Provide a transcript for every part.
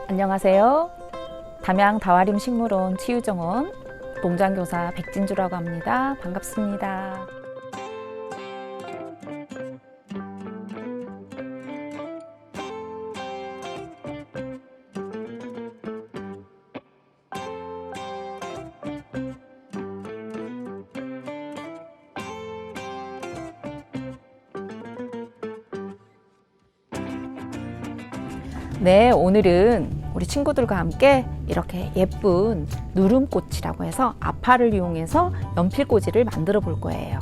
안녕하세요. 담양 다와림 식물원 치유정원 농장교사 백진주라고 합니다. 반갑습니다. 네, 오늘은 우리 친구들과 함께 이렇게 예쁜 누름꽃이라고 해서 아파를 이용해서 연필꽂이를 만들어 볼 거예요.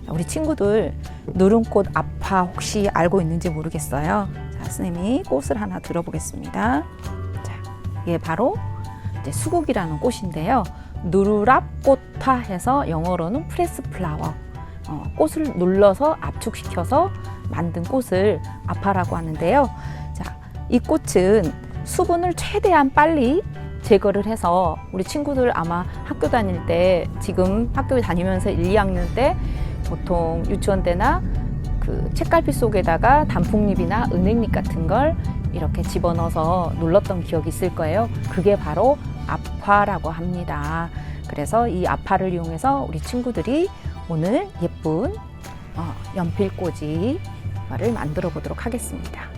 우리 친구들 누름꽃 아파 혹시 알고 있는지 모르겠어요. 자, 선생님이 꽃을 하나 들어보겠습니다. 자, 이게 바로 이제 수국이라는 꽃인데요. 누르랍꽃파 해서 영어로는 프레스 플라워. 꽃을 눌러서 압축시켜서 만든 꽃을 아파라고 하는데요. 이 꽃은 수분을 최대한 빨리 제거를 해서 우리 친구들 아마 학교 다닐 때 지금 학교 다니면서 1, 2학년 때 보통 유치원 때나 그 책갈피 속에다가 단풍잎이나 은행잎 같은 걸 이렇게 집어넣어서 눌렀던 기억이 있을 거예요. 그게 바로 아파라고 합니다. 그래서 이 아파를 이용해서 우리 친구들이 오늘 예쁜 연필꽂이를 만들어 보도록 하겠습니다.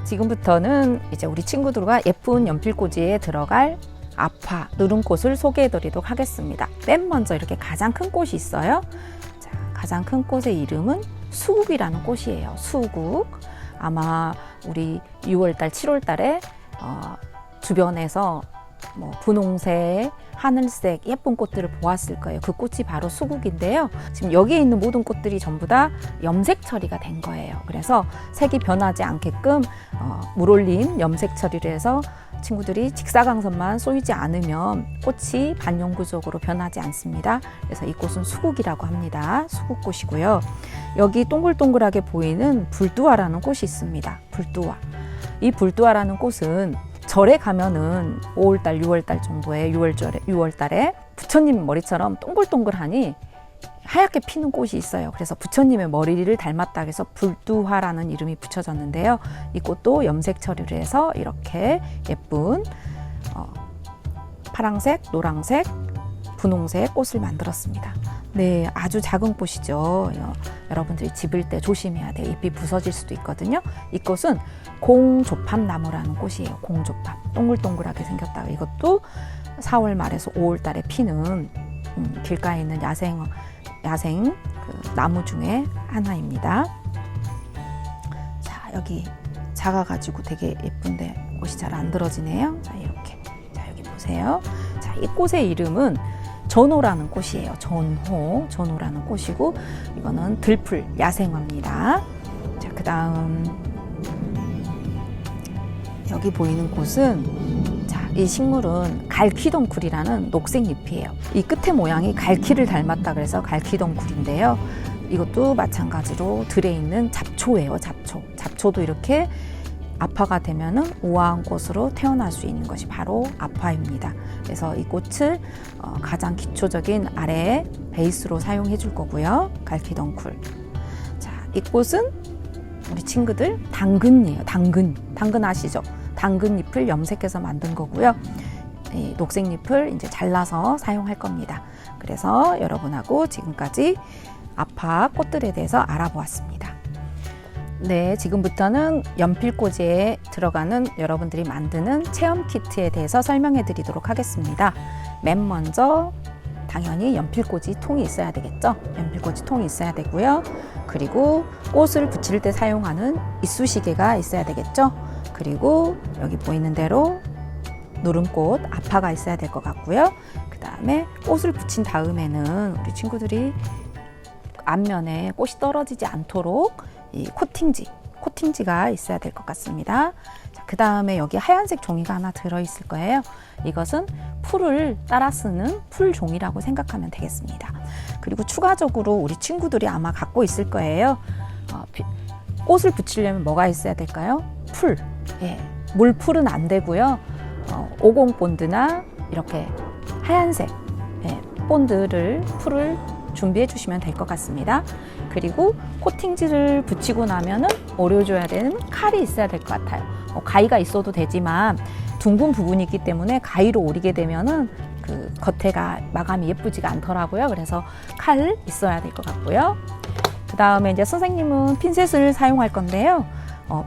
지금부터는 이제 우리 친구들과 예쁜 연필꽂이에 들어갈 아파 누름꽃을 소개해 드리도록 하겠습니다. 맨 먼저 이렇게 가장 큰 꽃이 있어요. 자, 가장 큰 꽃의 이름은 수국이라는 꽃이에요. 수국. 아마 우리 6월달, 7월달에 주변에서 뭐 분홍색, 하늘색 예쁜 꽃들을 보았을 거예요. 그 꽃이 바로 수국인데요. 지금 여기에 있는 모든 꽃들이 전부 다 염색 처리가 된 거예요. 그래서 색이 변하지 않게끔 물올림 염색 처리를 해서 친구들이 직사광선만 쏘이지 않으면 꽃이 반영구적으로 변하지 않습니다. 그래서 이 꽃은 수국이라고 합니다. 수국꽃이고요. 여기 동글동글하게 보이는 불두화라는 꽃이 있습니다. 불두화. 이 불두화라는 꽃은 절에 가면은 5월달, 6월달 정도에 6월달에 부처님 머리처럼 동글동글하니 하얗게 피는 꽃이 있어요. 그래서 부처님의 머리를 닮았다 해서 불두화라는 이름이 붙여졌는데요. 이 꽃도 염색 처리를 해서 이렇게 예쁜 파랑색, 노랑색, 분홍색 꽃을 만들었습니다. 네, 아주 작은 꽃이죠. 여러분들이 집을 때 조심해야 돼요. 잎이 부서질 수도 있거든요. 이 꽃은 공조팝나무라는 꽃이에요. 공조팝. 동글동글하게 생겼다가 이것도 4월 말에서 5월 달에 피는 길가에 있는 야생 그 나무 중에 하나입니다. 자, 여기 작아가지고 되게 예쁜데 꽃이 잘 안 들어지네요. 자, 이렇게. 자, 여기 보세요. 자, 이 꽃의 이름은 전호라는 꽃이에요. 전호라는 꽃이고 이거는 들풀 야생화입니다. 자, 그 다음 여기 보이는 꽃은 이 식물은 갈퀴덩쿨이라는 녹색 잎이에요. 이 끝에 모양이 갈퀴를 닮았다 그래서 갈퀴덩쿨인데요. 이것도 마찬가지로 들에 있는 잡초예요. 잡초도 이렇게 아파가 되면은 우아한 꽃으로 태어날 수 있는 것이 바로 아파입니다. 그래서 이 꽃을 가장 기초적인 아래 베이스로 사용해 줄 거고요. 갈퀴덩쿨. 자, 이 꽃은 우리 친구들 당근이에요. 당근 아시죠? 당근잎을 염색해서 만든 거고요. 이 녹색잎을 이제 잘라서 사용할 겁니다. 그래서 여러분하고 지금까지 아파 꽃들에 대해서 알아보았습니다. 네, 지금부터는 연필꽂이에 들어가는 여러분들이 만드는 체험 키트에 대해서 설명해 드리도록 하겠습니다. 맨 먼저 당연히 연필꽂이 통이 있어야 되겠죠. 연필꽂이 통이 있어야 되고요. 그리고 꽃을 붙일 때 사용하는 이쑤시개가 있어야 되겠죠. 그리고 여기 보이는 대로 누름꽃 아파가 있어야 될 것 같고요. 그 다음에 꽃을 붙인 다음에는 우리 친구들이 앞면에 꽃이 떨어지지 않도록 이 코팅지가 있어야 될 것 같습니다. 그 다음에 여기 하얀색 종이가 하나 들어있을 거예요. 이것은 풀을 따라 쓰는 풀종이라고 생각하면 되겠습니다. 그리고 추가적으로 우리 친구들이 아마 갖고 있을 거예요. 꽃을 붙이려면 뭐가 있어야 될까요? 풀. 예, 물풀은 안 되고요. 50 본드나 이렇게 하얀색 본드를 풀을 준비해 주시면 될 것 같습니다. 그리고 코팅지를 붙이고 나면은 오려줘야 되는 칼이 있어야 될 것 같아요. 가위가 있어도 되지만 둥근 부분이 있기 때문에 가위로 오리게 되면은 그 겉에가 마감이 예쁘지가 않더라고요. 그래서 칼 있어야 될 것 같고요. 그 다음에 이제 선생님은 핀셋을 사용할 건데요.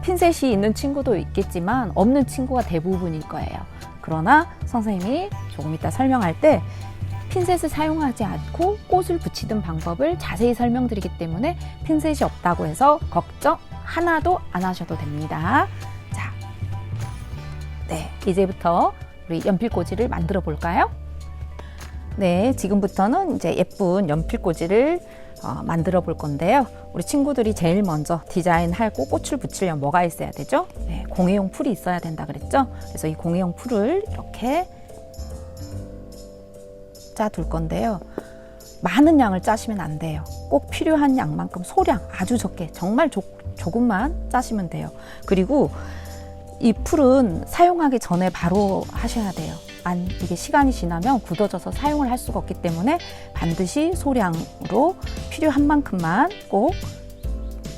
핀셋이 있는 친구도 있겠지만 없는 친구가 대부분일 거예요. 그러나 선생님이 조금 이따 설명할 때 핀셋을 사용하지 않고 꽃을 붙이는 방법을 자세히 설명드리기 때문에 핀셋이 없다고 해서 걱정 하나도 안 하셔도 됩니다. 자, 네, 이제부터 우리 연필꽂이를 만들어 볼까요? 네, 지금부터는 이제 예쁜 연필꽂이를 만들어 볼 건데요. 우리 친구들이 제일 먼저 디자인하고 꽃을 붙이려면 뭐가 있어야 되죠? 네, 공예용 풀이 있어야 된다 그랬죠? 그래서 이 공예용 풀을 이렇게 짜둘 건데요. 많은 양을 짜시면 안 돼요. 꼭 필요한 양만큼 소량 아주 적게 정말 조금만 짜시면 돼요. 그리고 이 풀은 사용하기 전에 바로 하셔야 돼요. 이게 시간이 지나면 굳어져서 사용을 할 수가 없기 때문에 반드시 소량으로 필요한 만큼만 꼭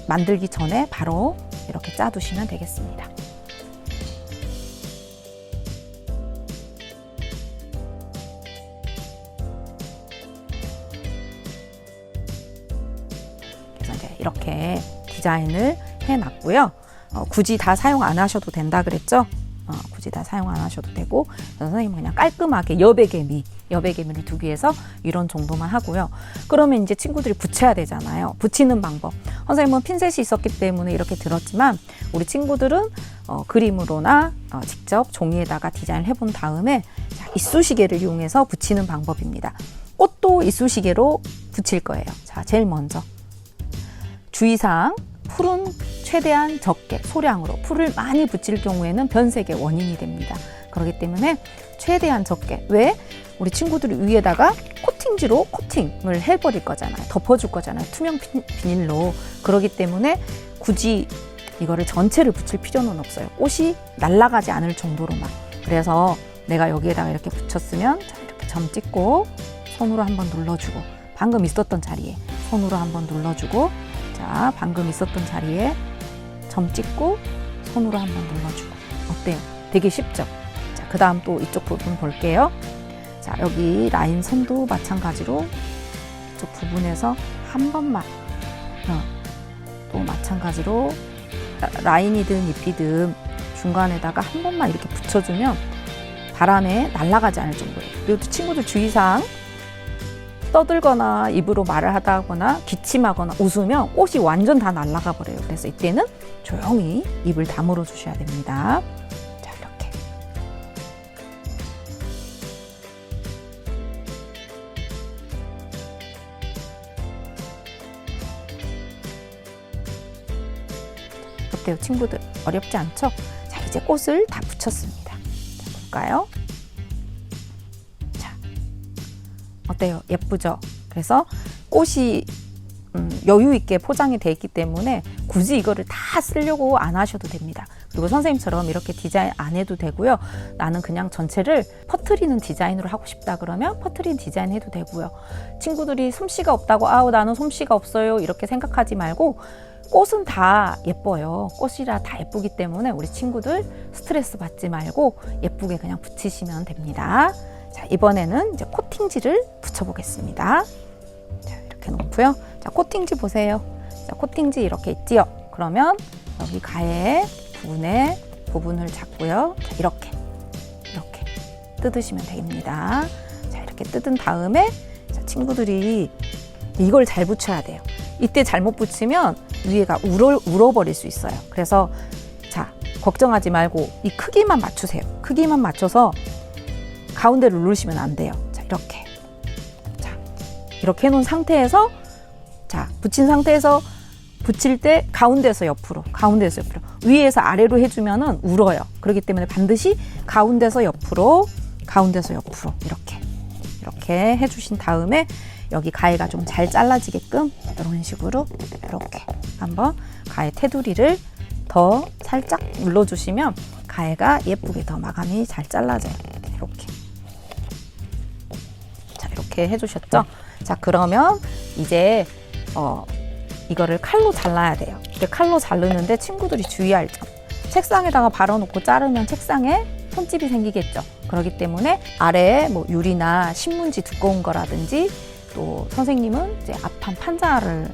만들기 전에 바로 이렇게 짜두시면 되겠습니다. 그래서 이제 이렇게 디자인을 해놨고요. 굳이 다 사용 안 하셔도 된다 그랬죠? 굳이 다 사용 안 하셔도 되고 선생님은 그냥 깔끔하게 여백개미를 두기 위해서 이런 정도만 하고요. 그러면 이제 친구들이 붙여야 되잖아요. 붙이는 방법. 선생님은 핀셋이 있었기 때문에 이렇게 들었지만 우리 친구들은 그림으로나 직접 종이에다가 디자인을 해본 다음에 이쑤시개를 이용해서 붙이는 방법입니다. 꽃도 이쑤시개로 붙일 거예요. 자, 제일 먼저 주의사항, 풀은 최대한 적게 소량으로, 풀을 많이 붙일 경우에는 변색의 원인이 됩니다. 그렇기 때문에 최대한 적게. 왜? 우리 친구들이 위에다가 코팅지로 코팅을 해버릴 거잖아요. 덮어줄 거잖아요. 투명 비닐로. 그렇기 때문에 굳이 이거를 전체를 붙일 필요는 없어요. 꽃이 날아가지 않을 정도로만. 그래서 내가 여기에다가 이렇게 붙였으면 이렇게 점 찍고 손으로 한번 눌러주고, 방금 있었던 자리에 손으로 한번 눌러주고, 자, 방금 있었던 자리에 점 찍고 손으로 한번 눌러주고. 어때요? 되게 쉽죠? 자, 그 다음 또 이쪽 부분 볼게요. 자, 여기 라인 선도 마찬가지로 이쪽 부분에서 한 번만 또 마찬가지로 라인이든 잎이든 중간에다가 한 번만 이렇게 붙여주면 바람에 날아가지 않을 정도예요. 그리고 또 친구들 주의사항, 떠들거나 입으로 말을 하다거나 기침하거나 웃으면 꽃이 완전 다 날아가 버려요. 그래서 이때는 조용히 입을 다물어 주셔야 됩니다. 자, 이렇게. 어때요, 친구들? 어렵지 않죠? 자, 이제 꽃을 다 붙였습니다. 자, 볼까요? 어때요? 예쁘죠? 그래서 꽃이 여유 있게 포장이 돼 있기 때문에 굳이 이거를 다 쓰려고 안 하셔도 됩니다. 그리고 선생님처럼 이렇게 디자인 안 해도 되고요. 나는 그냥 전체를 퍼트리는 디자인으로 하고 싶다 그러면 퍼트리는 디자인 해도 되고요. 친구들이 솜씨가 없다고 나는 솜씨가 없어요 이렇게 생각하지 말고 꽃은 다 예뻐요. 꽃이라 다 예쁘기 때문에 우리 친구들 스트레스 받지 말고 예쁘게 그냥 붙이시면 됩니다. 자, 이번에는 이제 코팅지를 붙여보겠습니다. 자, 이렇게 놓고요. 자, 코팅지 보세요. 자, 코팅지 이렇게 있지요. 그러면 여기 가해 부분을 잡고요. 자, 이렇게 뜯으시면 됩니다. 자, 이렇게 뜯은 다음에 자, 친구들이 이걸 잘 붙여야 돼요. 이때 잘못 붙이면 위에가 울어버릴 수 있어요. 그래서 자, 걱정하지 말고 이 크기만 맞추세요. 크기만 맞춰서 가운데를 누르시면 안 돼요. 자, 이렇게. 자, 이렇게 해놓은 상태에서 자, 붙인 상태에서 붙일 때 가운데서 옆으로 위에서 아래로 해주면은 울어요. 그렇기 때문에 반드시 가운데서 옆으로 이렇게 해주신 다음에 여기 가해가 좀 잘 잘라지게끔 이런 식으로 이렇게 한번 가해 테두리를 더 살짝 눌러주시면 가해가 예쁘게 더 마감이 잘 잘라져요. 이렇게. 자, 이렇게 해주셨죠? 자, 그러면 이제 이거를 칼로 잘라야 돼요. 이렇게 칼로 자르는데 친구들이 주의할 점. 책상에다가 발라놓고 자르면 책상에 손집이 생기겠죠. 그렇기 때문에 아래에 뭐 유리나 신문지 두꺼운 거라든지 또 선생님은 이제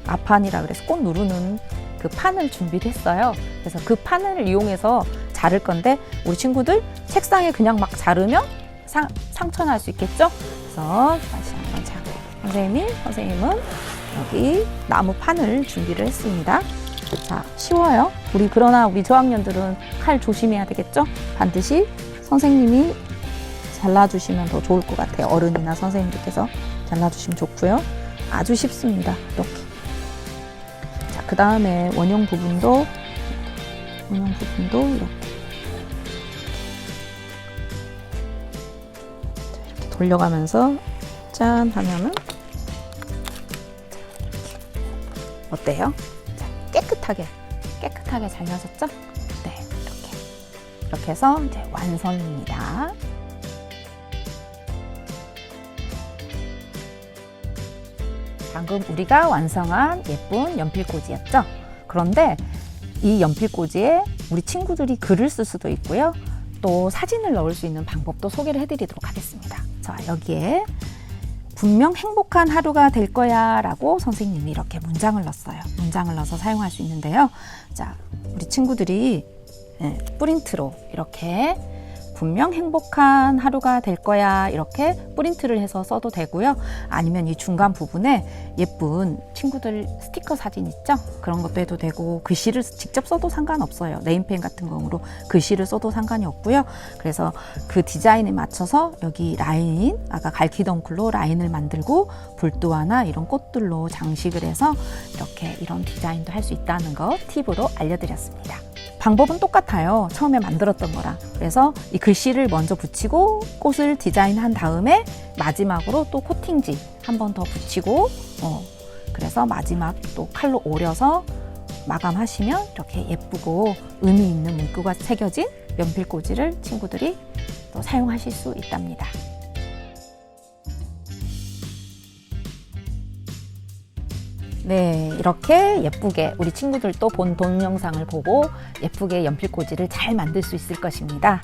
앞판이라 그래서 꽃 누르는 그 판을 준비를 했어요. 그래서 그 판을 이용해서 자를 건데 우리 친구들 책상에 그냥 막 자르면 상처 날 수 있겠죠? 그래서 다시 한번 자고 선생님은 여기 나무 판을 준비를 했습니다. 자, 쉬워요. 그러나 우리 저학년들은 칼 조심해야 되겠죠? 반드시 선생님이 잘라주시면 더 좋을 것 같아요. 어른이나 선생님들께서 잘라주시면 좋고요. 아주 쉽습니다. 이렇게. 자, 그 다음에 원형 부분도 이렇게. 자, 이렇게 돌려가면서 짠 하면은 어때요? 자, 깨끗하게 잘려졌죠? 네, 이렇게 해서 이제 완성입니다. 방금 우리가 완성한 예쁜 연필꽂이였죠? 그런데 이 연필꽂이에 우리 친구들이 글을 쓸 수도 있고요. 또 사진을 넣을 수 있는 방법도 소개를 해드리도록 하겠습니다. 자, 여기에 분명 행복한 하루가 될 거야 라고 선생님이 이렇게 문장을 넣었어요. 문장을 넣어서 사용할 수 있는데요. 자, 우리 친구들이 프린트로 이렇게 분명 행복한 하루가 될 거야 이렇게 프린트를 해서 써도 되고요. 아니면 이 중간 부분에 예쁜 친구들 스티커 사진 있죠? 그런 것도 해도 되고 글씨를 직접 써도 상관없어요. 네임펜 같은 거로 글씨를 써도 상관이 없고요. 그래서 그 디자인에 맞춰서 여기 라인, 아까 갈퀴덩쿨로 라인을 만들고 불도화나 이런 꽃들로 장식을 해서 이렇게 이런 디자인도 할 수 있다는 거 팁으로 알려드렸습니다. 방법은 똑같아요. 처음에 만들었던 거랑. 그래서 이 글씨를 먼저 붙이고 꽃을 디자인한 다음에 마지막으로 또 코팅지 한 번 더 붙이고 그래서 마지막 또 칼로 오려서 마감하시면 이렇게 예쁘고 의미 있는 문구가 새겨진 연필꽂이를 친구들이 또 사용하실 수 있답니다. 네, 이렇게 예쁘게 우리 친구들도 본 동영상을 보고 예쁘게 연필꽂이를 잘 만들 수 있을 것입니다.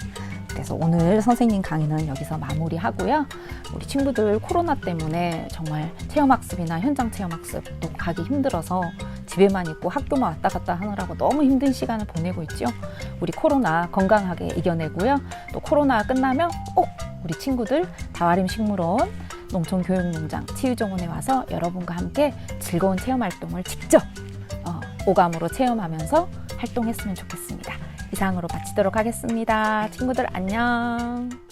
그래서 오늘 선생님 강의는 여기서 마무리하고요. 우리 친구들 코로나 때문에 정말 체험학습이나 현장 체험학습도 가기 힘들어서 집에만 있고 학교만 왔다 갔다 하느라고 너무 힘든 시간을 보내고 있죠. 우리 코로나 건강하게 이겨내고요. 또 코로나 끝나면 꼭 우리 친구들 다와림 식물원 농촌교육농장 치유정원에 와서 여러분과 함께 즐거운 체험활동을 직접 오감으로 체험하면서 활동했으면 좋겠습니다. 이상으로 마치도록 하겠습니다. 친구들 안녕.